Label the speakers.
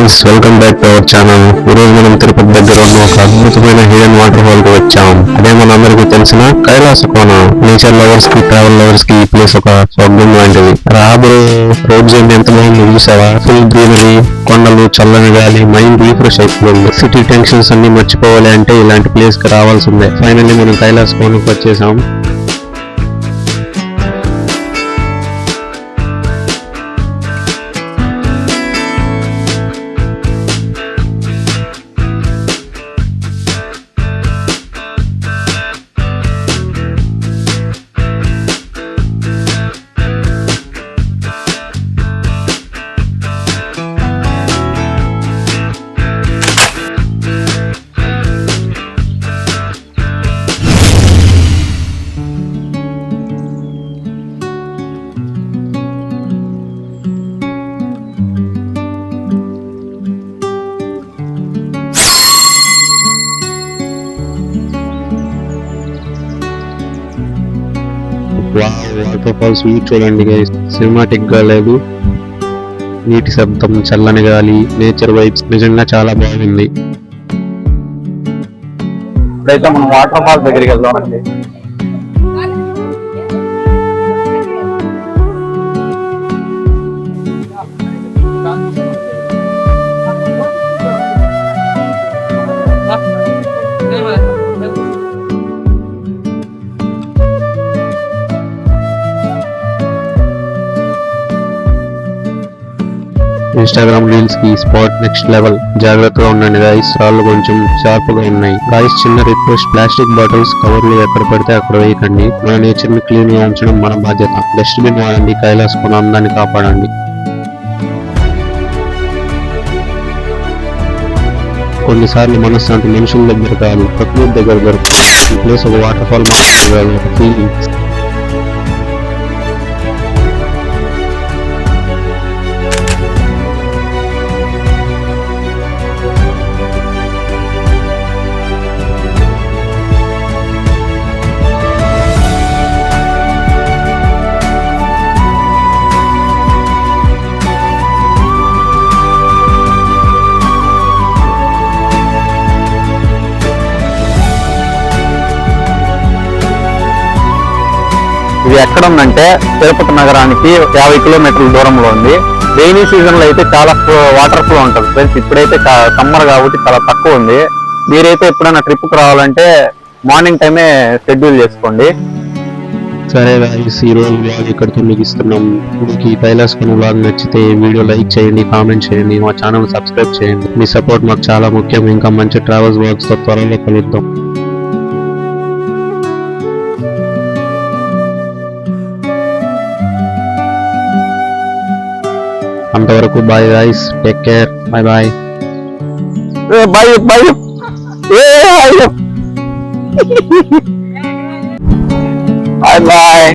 Speaker 1: Guys, welcome back to our channel. ఈ రోజు మనం తిరుపతి దగ్గర ఉన్న ఒక అద్భుతమైన హిడెన్ వాటర్ ఫాల్ కు వచ్చాం. అదే మన అందరికీ తెలిసిన కైలాస కోన. నేచర్ లవర్స్ కి, ట్రావెల్ లవర్స్ కి ఈ ప్లేస్ ఒక స్వర్గం లాంటిది. రాబోయే రోడ్ జర్నీ ఎంత బాగుంది చూసావా? ఫుల్ గ్రీనరీ, కొండలు, చల్లని గాలి, మైండ్ రీఫ్రెష్ అయిపోతుంది. సిటీ టెన్షన్స్ అన్ని మర్చిపోవాలి అంటే ఇలాంటి ప్లేస్ కి రావాల్సిందే. ఫైనల్లీ మనం కైలాస కోనకు వచ్చేసాం. వాటర్ ఫాల్స్ వ్యూ చూడండి గైస్, సినిమాటిక్ గా లేదు, నీటి శబ్దం, చల్లని గాలి, నేచర్ వైబ్స్ నిజంగా చాలా బాగుంది.
Speaker 2: ఇప్పుడైతే మనం వాటర్ ఫాల్స్ దగ్గరికి వెళ్దామండి.
Speaker 1: ఇన్స్టాగ్రామ్ రీల్స్ కి స్పాట్ నెక్స్ట్ లెవెల్. జాగ్రత్తగా ఉండండి గాయస్, రాళ్ళు కొంచెం షార్ప్ గా ఉన్నాయి. గాయస్, చిన్న రిక్వెస్ట్, ప్లాస్టిక్ బాటిల్స్, కవర్లు ఎక్కడ పడితే అక్కడ వేయకండి. మన నేచర్ ని క్లీన్ గా ఉంచడం మన బాధ్యత. డస్ట్బిన్ వాడండి, కైలాస కోన అందాన్ని కాపాడండి. కొన్నిసార్లు మనశ్శాంతి మనుషుల దగ్గర కాదు, ప్రకృతి దగ్గర దొరుకుతుంది. ఈ ప్లేస్ ఒక వాటర్ ఫాల్ మాత్రమే కాదు, ఒక ఫీలింగ్.
Speaker 2: ఇది ఎక్కడ ఉందంటే తిరుపతి నగరానికి 50 కిలోమీటర్ల దూరంలో ఉంది. రైనీ సీజన్ లో అయితే చాలా వాటర్ ఫ్లో ఉంటుంది ఫ్రెండ్స్. ఇప్పుడైతే సమ్మర్ కాబట్టి చాలా తక్కువ ఉంది. మీరైతే ఎప్పుడైనా ట్రిప్ కు రావాలంటే మార్నింగ్ టైమే షెడ్యూల్ చేసుకోండి.
Speaker 1: సరే గాయ్స్, ఈ రోజు వ్లాగ్ ఇక్కడితో ముగిస్తున్నాం. మీకు ఈ కైలాస కోన వ్లాగ్ నచ్చితే వీడియో లైక్ చేయండి, కామెంట్ చేయండి, మా ఛానల్ సబ్స్క్రైబ్ చేయండి. మీ సపోర్ట్ మాకు చాలా ముఖ్యం. ఇంకా మంచి ట్రావెల్స్ వ్లాగ్స్ తో త్వరలో కలుద్దాం. అంతవరకు bye guys, take care, bye bye.
Speaker 2: Bye bye bye.